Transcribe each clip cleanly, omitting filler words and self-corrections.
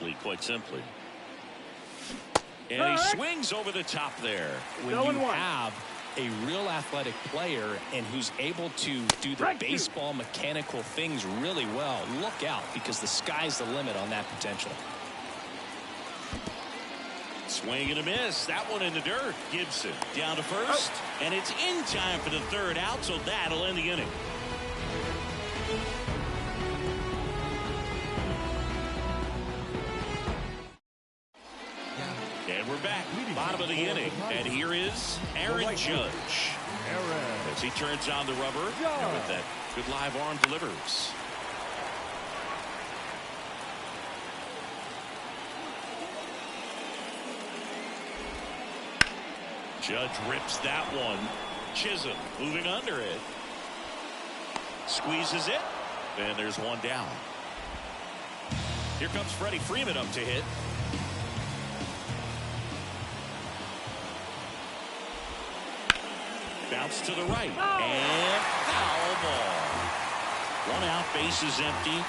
wisely, quite simply. And he swings over the top there. When you have a real athletic player and who's able to do the baseball mechanical things really well, look out, because the sky's the limit on that potential. Swing and a miss. That one in the dirt. Gibson down to first. And it's in time for the third out, so that'll end the inning. And we're back. Bottom of the inning. And here is Aaron Judge. As he turns on the rubber. And with that good live arm delivers. Judge rips that one. Chisholm moving under it. Squeezes it. And there's one down. Here comes Freddie Freeman up to hit. Bounce to the right. And foul ball. One out, base is empty.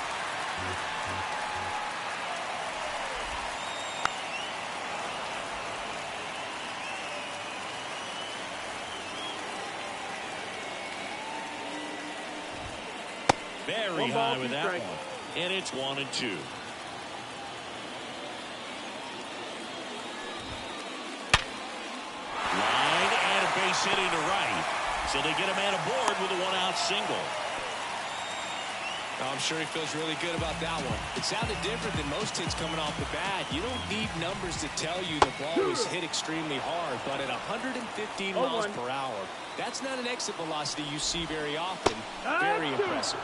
Very high with that one. And it's 1-2. Line and a base hitting to right. So they get a man aboard with a one-out single. I'm sure he feels really good about that one. It sounded different than most hits coming off the bat. You don't need numbers to tell you the ball was hit extremely hard, but at 115 miles per hour, that's not an exit velocity you see very often. Very impressive.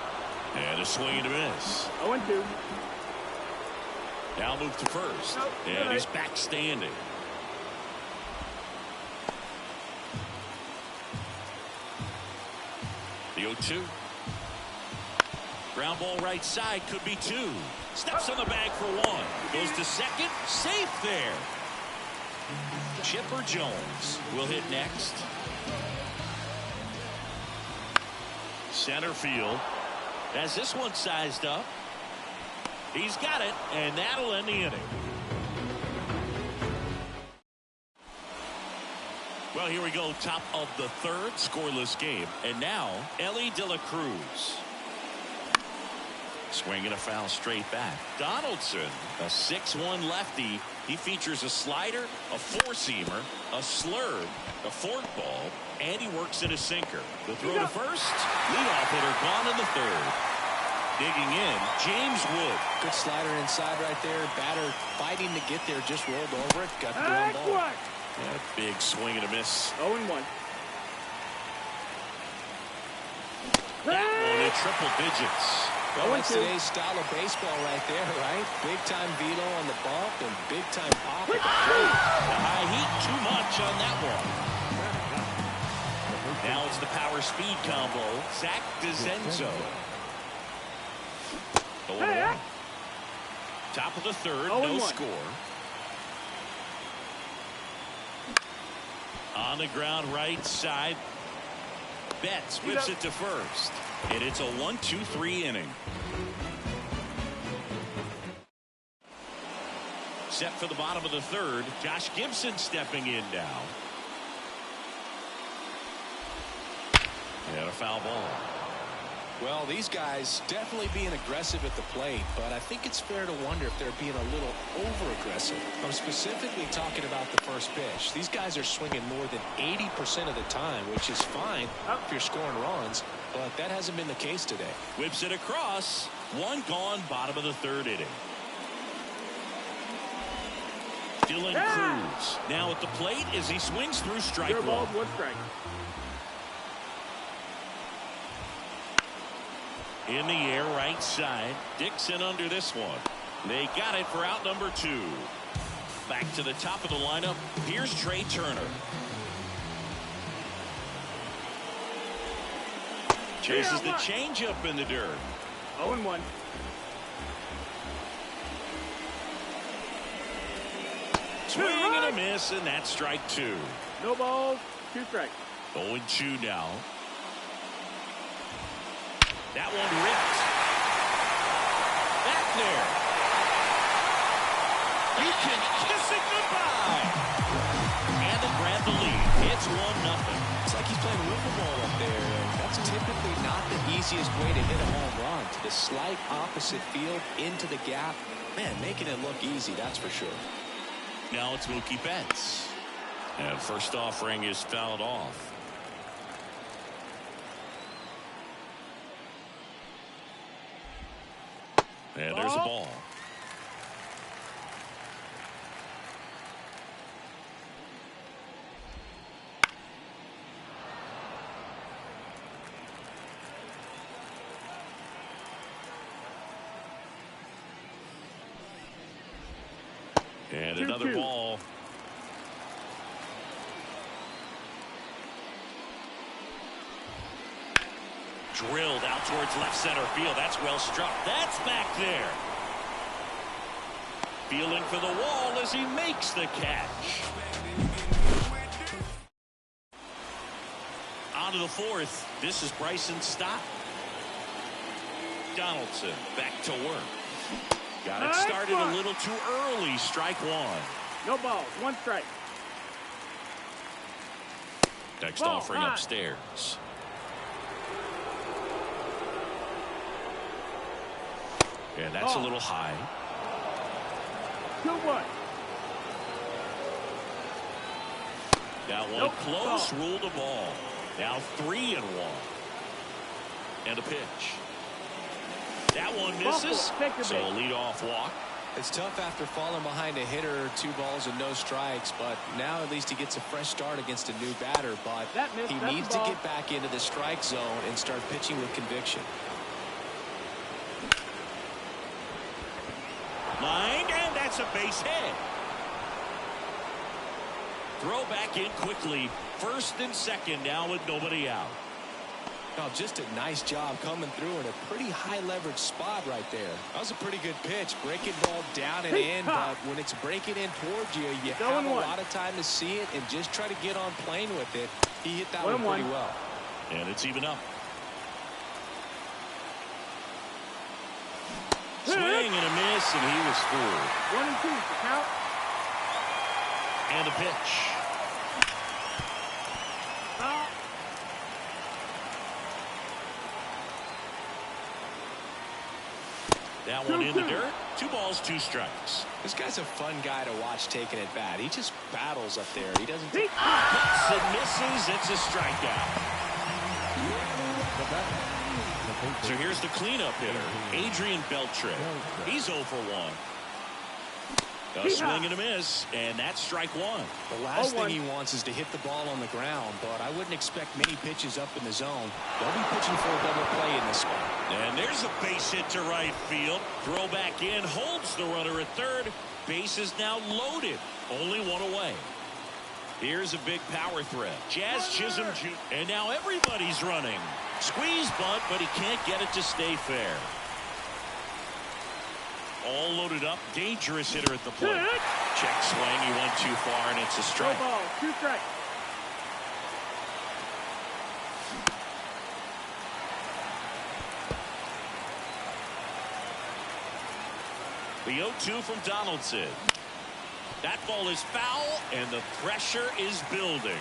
And a swing and a miss. 0-2. Now move to first. And he's back standing. The 0-2. Ground ball right side, could be two. Steps on the bag for one. Goes to second. Safe there. Chipper Jones will hit next. Center field. As this one sized up. He's got it, and that'll end the inning. Well, here we go. Top of the third, scoreless game. And now, Elly De La Cruz. Swinging a foul straight back. Donaldson, a 6'1 lefty. He features a slider, a four-seamer, a slurve, a forkball, and he works in a sinker. The throw to first. Leadoff hitter gone in the third. Digging in, James Wood. Good slider inside right there. Batter fighting to get there, just rolled over it. Got the ground ball. Yeah, big swing and a miss. 0-1. That one in triple digits. Well, that's today's style of baseball right there, right? Big time velo on the bump and big time pop. The high heat, too much on that one. Now it's the power speed combo. Zach DeZenzo. Top of the third, no score. On the ground right side. Betts whips it to first. And it's a 1-2-3 inning. Set for the bottom of the third. Josh Gibson stepping in now. And a foul ball. Well, these guys definitely being aggressive at the plate, but I think it's fair to wonder if they're being a little over-aggressive. I'm specifically talking about the first pitch. These guys are swinging more than 80% of the time, which is fine if you're scoring runs, but that hasn't been the case today. Whips it across. One gone, bottom of the third inning. Dylan Cruz now at the plate as he swings through strike one. In the air, right side. Dixon under this one. They got it for out number two. Back to the top of the lineup. Here's Trey Turner. Chases the changeup in the dirt. 0-1. Swing and a miss, and that's strike two. No balls, 2 strikes. 0-2 now. That one ripped. Back there. You can kiss it goodbye. And they grab the lead. It's 1-0. It's like he's playing wiffle ball up there. And that's typically not the easiest way to hit a home run. To the slight opposite field, into the gap. Man, making it look easy, that's for sure. Now it's Mookie Betts. And first offering is fouled off. And there's a ball. And another ball. Drilled out towards left center field. That's well struck. That's back there. Feeling for the wall as he makes the catch. On to the fourth. This is Bryson Stott. Donaldson back to work. Got it started a little too early. Strike one. No balls. 1 strike. Next Ball offering high. upstairs. And that's a little high. 2-1. That one Nope. close. Ball. Ruled a ball. Now 3-1. And a pitch. That one misses. Take your So bait. a leadoff walk. It's tough after falling behind a hitter, 2 balls and no strikes, but now at least he gets a fresh start against a new batter. But That missed. he That's needs the to ball. get back into the strike zone and start pitching with conviction. Lined, and that's a base hit. Throw back in quickly. First and second now with nobody out. Oh, just a nice job coming through in a pretty high leverage spot right there. That was a pretty good pitch. Breaking ball down and in, but when it's breaking in towards you, you have a lot of time to see it and just try to get on plane with it. He hit that one pretty well. And it's even up. Swing and a miss, and he was fooled. 1 and 2. The count. And a pitch. Foul. That one in the dirt. 2 balls, 2 strikes. This guy's a fun guy to watch taking at bat. He just battles up there. He doesn't Deep. Hits and misses. It's a strikeout. So here's the cleanup hitter, Adrian Beltre. He's 0 for 1. A swing and a miss, and that's strike one. The last thing he wants is to hit the ball on the ground, but I wouldn't expect many pitches up in the zone. They'll be pitching for a double play in this spot. And there's a base hit to right field. Throw back in, holds the runner at third. Base is now loaded. Only 1 away. Here's a big power threat. Jazz Chisholm Jr. And now everybody's running. Squeeze bunt, but he can't get it to stay fair. All loaded up. Dangerous hitter at the plate. Check swing. He went too far, and it's a strike. No ball. 2 strikes. The 0-2 from Donaldson. That ball is foul, and the pressure is building.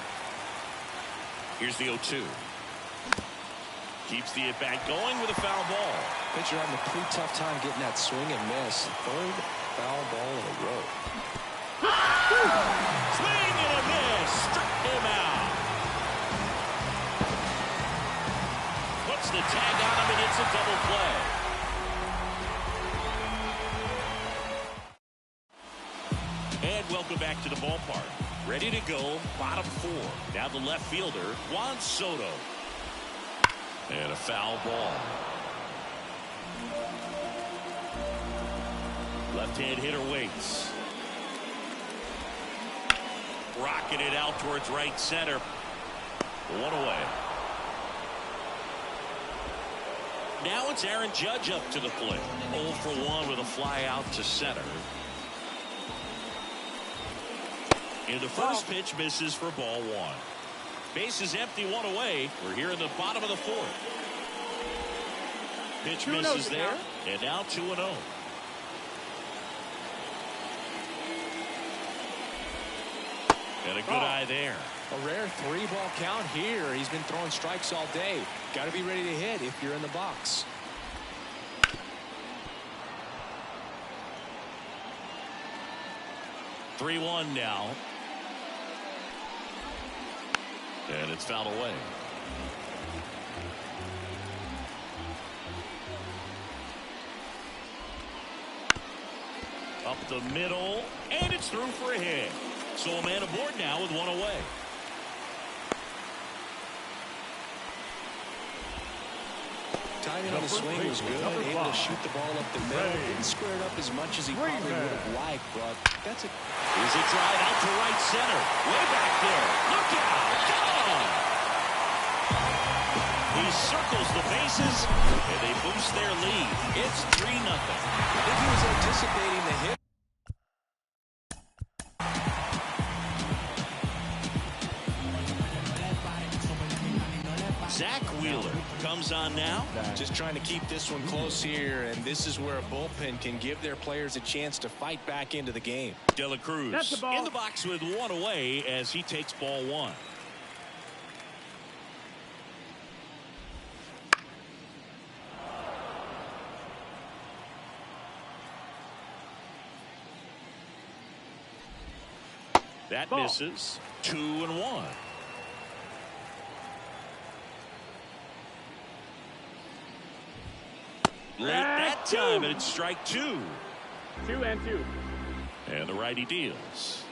Here's the 0-2. Keeps the at-bat going with a foul ball. Pitcher having a pretty tough time getting that swing and miss. 3rd foul ball in a row. Swing and a miss. Struck him out. Puts the tag on him, and it's a double play. And welcome back to the ballpark. Ready to go, bottom 4. Now the left fielder, Juan Soto. And a foul ball. Left-hand hitter waits. Rocking it out towards right center. 1 away. Now it's Aaron Judge up to the plate. 0 for 1 with a fly out to center. And the first pitch misses for ball 1. Base is empty, 1 away. We're here in the bottom of the 4th. Pitch misses there, and now 2-0. And a good eye there. A rare 3-ball count here. He's been throwing strikes all day. Got to be ready to hit if you're in the box. (3-1) now. And it's fouled away. Up the middle, and it's through for a hit. So a man aboard now with one away. Timing on the swing was good. Able to shoot the ball up the middle. Didn't square it up as much as he probably would have liked, but that's it. Here's a drive out to right center. Way back there. Look out. Gone. He circles the bases, and they boost their lead. It's 3-0. I think he was anticipating the hit. Zach Wheeler comes on now. Just trying to keep this one close here, and this is where a bullpen can give their players a chance to fight back into the game. De La Cruz in the box with one away as he takes ball one. That misses. 2-1. Late that time, and it's strike 2. 2-2. And the righty deals.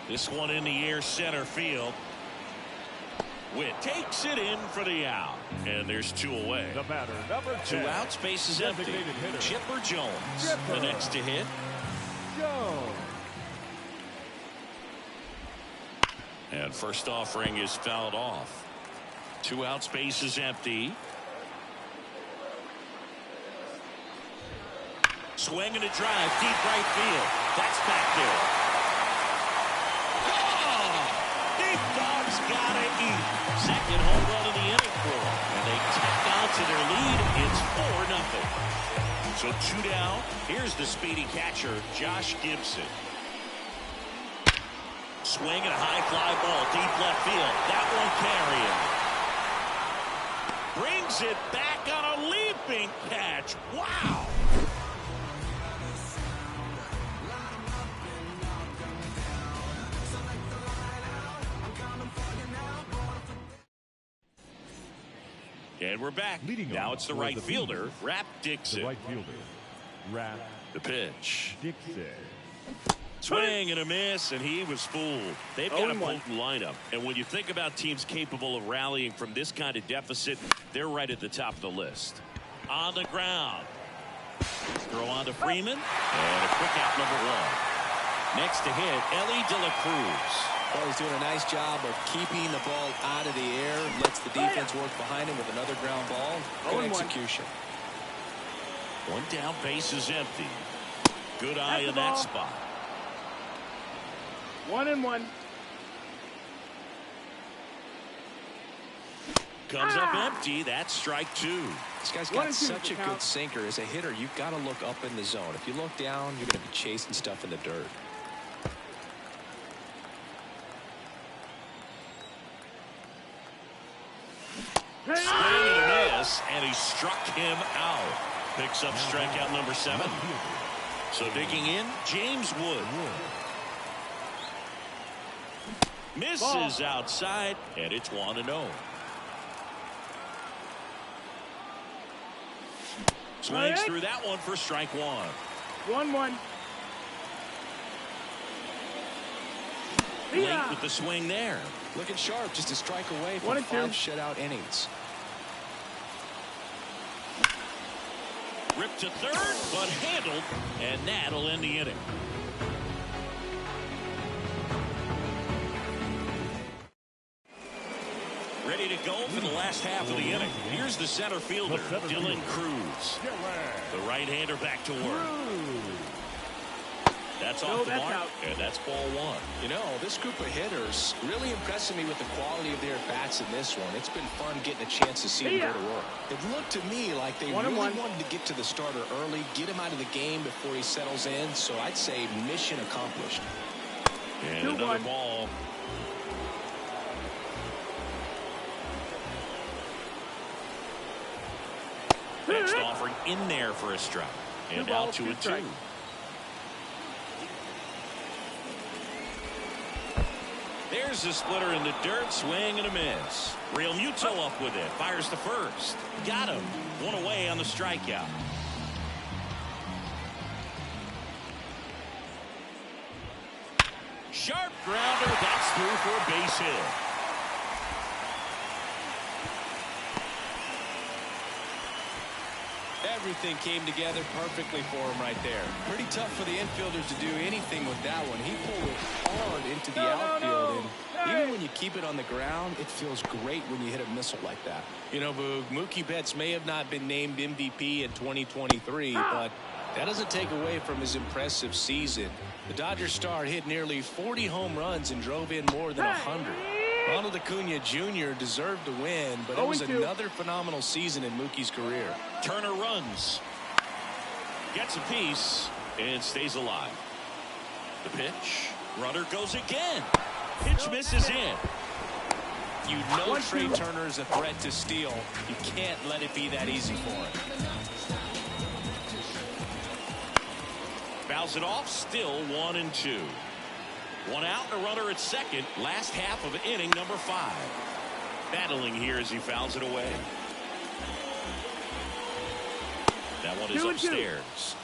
This one in the air, center field. Witt takes it in for the out. And there's 2 away. The batter, number 10. 2 outs, base is empty. Chipper Jones, the next to hit. Jones. And first offering is fouled off. 2 outs, base is empty. Swing and a drive, deep right field. That's back there. Oh! Big Dog's gotta eat. Second home run of the inning for them. And they tack on to their lead. It's 4-0. So 2 down. Here's the speedy catcher, Josh Gibson. Swing and a high fly ball, deep left field. That one carrying. Brings it back on a leaping catch. Wow! And we're back. Now it's the right fielder, Rap Dixon. The right fielder, Rap The pitch. Dixon. Swing and a miss, and he was fooled. They've got a potent lineup. And when you think about teams capable of rallying from this kind of deficit, they're right at the top of the list. On the ground. Throw on to Freeman. And a quick out, number 1. Next to hit, Elly De La Cruz. Well, he's doing a nice job of keeping the ball out of the air. Lets the defense work behind him with another ground ball. Good execution. 1 down, base is empty. Good eye in that spot. 1-1. Comes up empty. That's strike 2. This guy's got such a good sinker. As a hitter, you've got to look up in the zone. If you look down, you're going to be chasing stuff in the dirt. Swing and a miss, and he struck him out. Picks up strikeout number 7. So digging in, James Wood. Misses outside, and it's 1-0. Swings through that one for strike 1. 1-1. Late with the swing there. Looking sharp, just a strike away from 5 shutout innings. Ripped to third, but handled, and that'll end the inning. Ready to go for the last half of the inning. Here's the center fielder, Dylan Cruz. The right-hander back to work. That's No, off the that's mark, out. and that's ball one. You know, this group of hitters really impressing me with the quality of their bats in this one. It's been fun getting a chance to see them go to work. It looked to me like they really wanted to get to the starter early, get him out of the game before he settles in. So I'd say mission accomplished. And another ball. Next offering in there for a strike. And now 2-2. There's the splitter in the dirt, swing and a miss. Real Muto up with it, fires to first. Got him, one away on the strikeout. Sharp grounder, that's through for a base hit. Everything came together perfectly for him right there. Pretty tough for the infielders to do anything with that one. He pulled it hard into the outfield, and even when you keep it on the ground, it feels great when you hit a missile like that. You know, Boog, Mookie Betts may have not been named MVP in 2023, but that doesn't take away from his impressive season. The Dodgers star hit nearly 40 home runs and drove in more than 100. Ronald Acuna Jr. deserved to win, but it was another phenomenal season in Mookie's career. Turner runs, gets a piece, and stays alive. The pitch, runner goes again. Pitch misses in. You know Trey Turner is a threat to steal. You can't let it be that easy for him. Fouls it off, still 1-2. One out, a runner at second. Last half of inning number 5. Battling here as he fouls it away. That one is upstairs.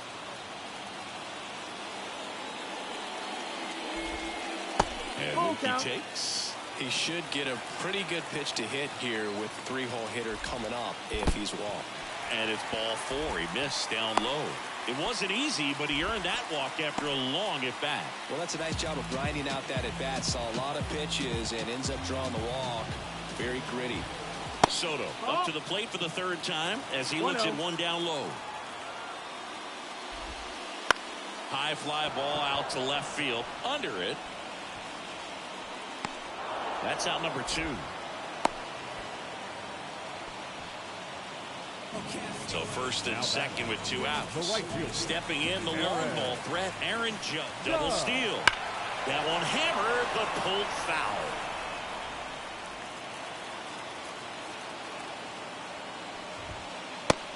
And Mookie takes. He should get a pretty good pitch to hit here with 3-hole hitter coming up if he's walked. And it's ball 4. He missed down low. It wasn't easy, but he earned that walk after a long at-bat. Well, that's a nice job of grinding out that at-bat. Saw a lot of pitches and ends up drawing the walk. Very gritty. Soto up to the plate for the 3rd time as he looks at one down low. High fly ball out to left field. Under it. That's out number 2. So first and second with 2 outs. Stepping in the long ball threat, Aaron Judge. Double steal. That one hammered but pulled foul.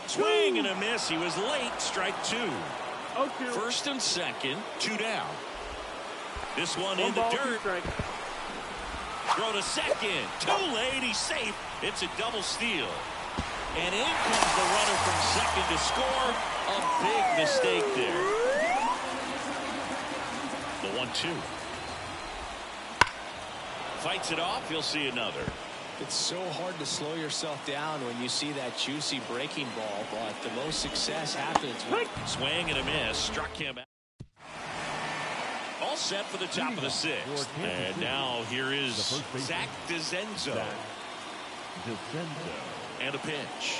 Swing and a miss. He was late. Strike 2. First and second, 2 down. This one in the dirt. Throw to second. Too late. He's safe. It's a double steal. And in comes the runner from second to score. A big mistake there. The 1-2. Fights it off. He'll see another. It's so hard to slow yourself down when you see that juicy breaking ball, but the most success happens when... Swing and a miss. Struck him out. All set for the top of the 6th. And now here is Zach DeZenzo. And a pitch.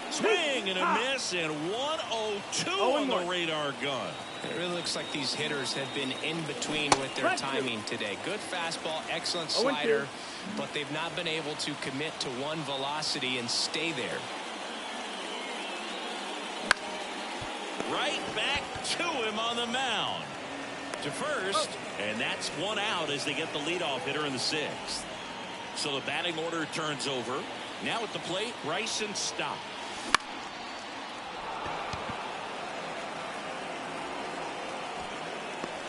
Swing and a miss, and 1-0-2 on the radar gun. It really looks like these hitters have been in between with their timing today. Good fastball, excellent slider, but they've not been able to commit to one velocity and stay there. Right back to him on the mound. To first, and that's 1 out as they get the leadoff hitter in the 6th. So the batting order turns over. Now at the plate, Bryson Stott.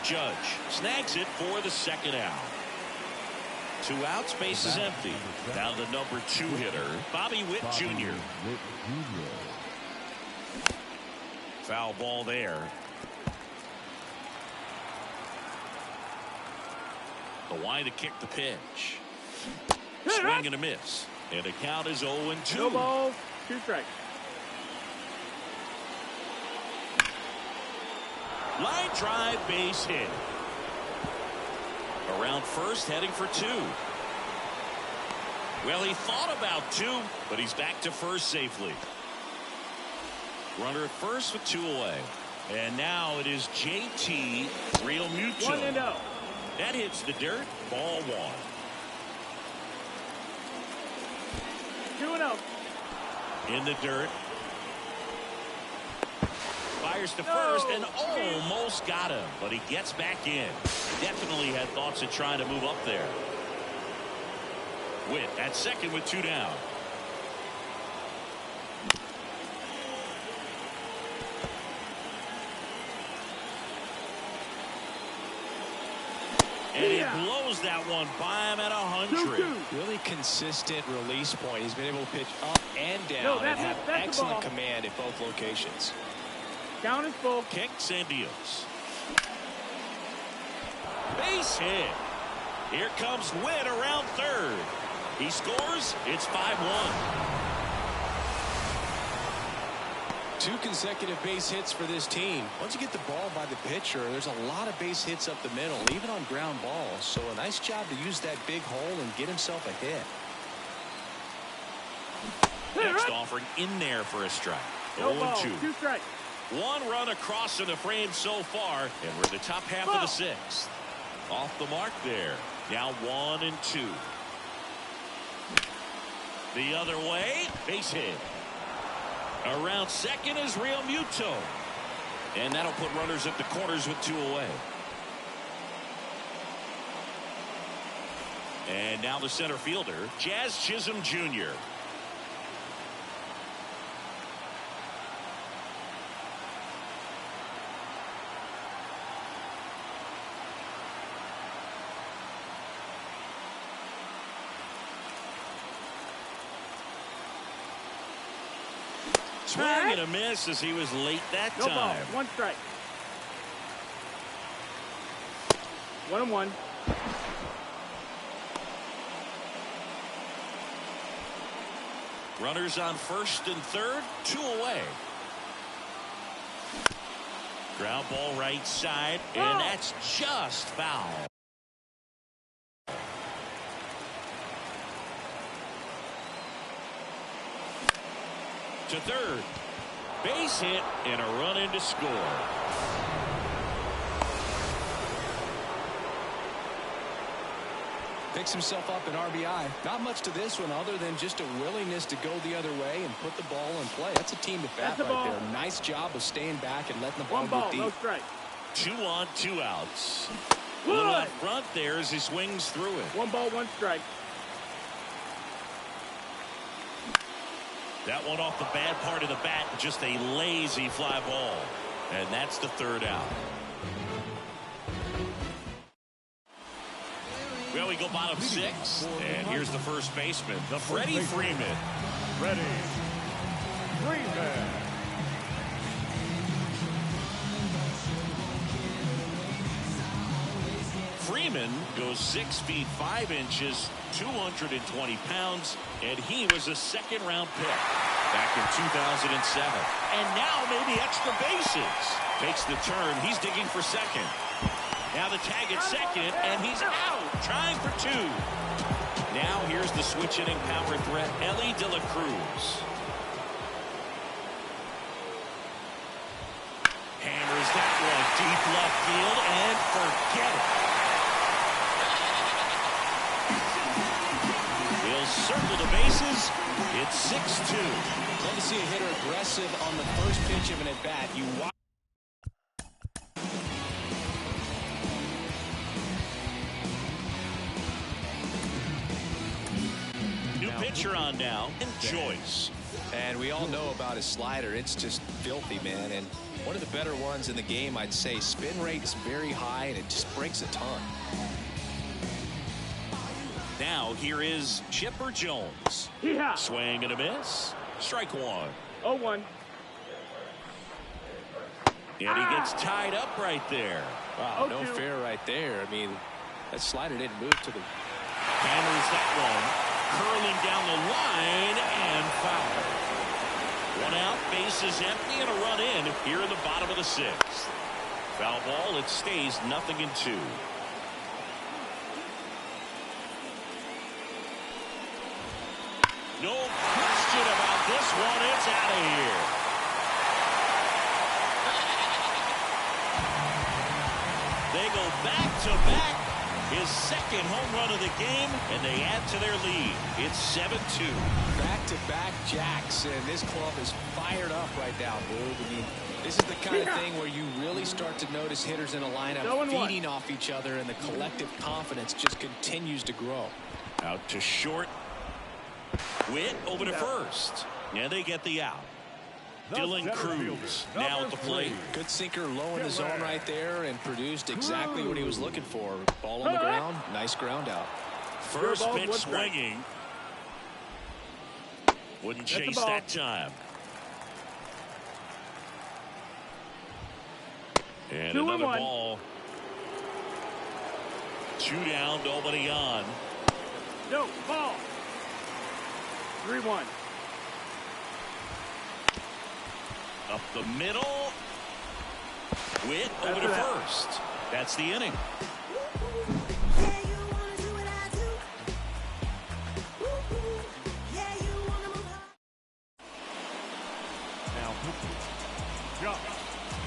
Judge snags it for the 2nd out. 2 outs, base is empty. Now the number 2 hitter, Bobby Witt Jr. Foul ball there. The wind to kick the pitch. Swing and a miss. And the count is 0-2. No balls, 2 strikes. Line drive, base hit. Around first, heading for 2. Well, he thought about 2, but he's back to first safely. Runner at first with 2 away. And now it is JT Realmuto. 1-0. That hits the dirt. Ball one. 2-0. In the dirt. Fires to first and almost got him, but he gets back in. Definitely had thoughts of trying to move up there. Witt at second with 2 down. And he blows that one by him at 100. 2-2. Really consistent release point. He's been able to pitch up and down No, and have that's excellent command at both locations. Count is full. Kicks and deals. Base hit. Here comes Witt around third. He scores. It's 5-1. 2 consecutive base hits for this team. Once you get the ball by the pitcher, there's a lot of base hits up the middle, even on ground balls. So a nice job to use that big hole and get himself a hit. Next offering in there for a strike. No ball. 0-2. 2 strikes. 1 run across in the frame so far, and we're in the top half of the 6th. Off the mark there. Now 1-2. The other way. Base hit. Around second is Realmuto. And that'll put runners at the corners with 2 away. And now the center fielder, Jazz Chisholm Jr. Swing and a miss as he was late that No ball. time. 1 strike. 1-1. Runners on first and third, 2 away. Ground ball right side, and that's just foul. To third. Base hit and a run in to score. Picks himself up an RBI. Not much to this one other than just a willingness to go the other way and put the ball in play. That's a team to bat right there. Nice job of staying back and letting the ball 1 ball. go deep. No strike. 2 on, 2 outs. A little out front there as he swings through it. 1 ball. 1 strike. That one off the bad part of the bat, just a lazy fly ball. And that's the 3rd out. Well, we go bottom 6, and here's the first baseman, the Freddie Freeman. Freddie Freeman. Freeman goes 6 feet 5 inches, 220 pounds, and he was a 2nd-round pick back in 2007. And now maybe extra bases. Makes the turn. He's digging for second. Now the tag at second, and he's out, trying for 2. Now here's the switch-hitting power threat, Elly De La Cruz. Hammers that one deep left field, and forget it. Circle the bases. It's 6-2. Love to see a hitter aggressive on the first pitch of an at-bat. You watch. New pitcher on now, and Joyce. And we all know about his slider. It's just filthy, man. And one of the better ones in the game, I'd say. Spin rate is very high, and it just breaks a ton. Now here is Chipper Jones. Yeah. Swing and a miss. Strike 1. 0-1. And he gets tied up right there. Wow, no fair right there. I mean, that slider didn't move to the... Hammers that one. Curling down the line and foul. 1 out, bases empty, and a run in here in the bottom of the 6th. Foul ball, it stays 0-2. No question about this one. It's out of here. go back-to-back. His second home run of the game, and they add to their lead. It's 7-2. Back-to-back jacks, and this club is fired up right now, Boog. I mean, this is the kind of thing where you really start to notice hitters in a lineup feeding off each other, and the collective confidence just continues to grow. Out to short. Witt over to first. And they get the out. Dylan Cruz now at the plate. Good sinker low in the zone right there and produced exactly what he was looking for. Ball on the ground. Nice ground out. First pitch swinging. Wouldn't chase that time. And another ball. 2 down, nobody on. No, ball. 3-1. Up the middle. Witt over to first. That's the inning. Now,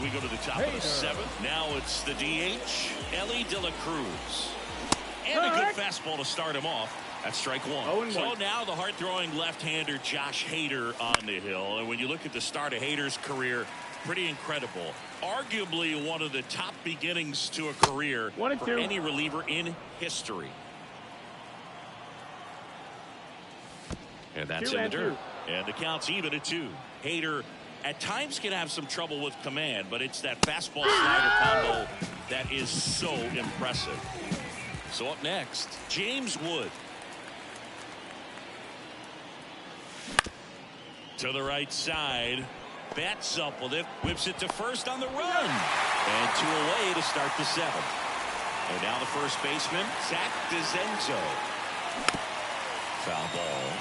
We go to the top of the 7th. Now it's the DH, Elly De La Cruz. And a good fastball to start him off. That's strike 1. So now the hard-throwing left-hander Josh Hader on the hill. And when you look at the start of Hader's career, pretty incredible. Arguably one of the top beginnings to a career for any reliever in history. And that's in the dirt. And the count's even at 2. Hader at times can have some trouble with command, but it's that fastball slider combo that is so impressive. So up next, James Wood. To the right side. Bats up with it. Whips it to first on the run. And 2 away to start the 7th. And now the first baseman, Zach DeZenzo. Foul ball.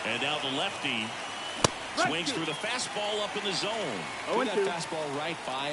And now the lefty swings through the fastball up in the zone. Threw that fastball right by him.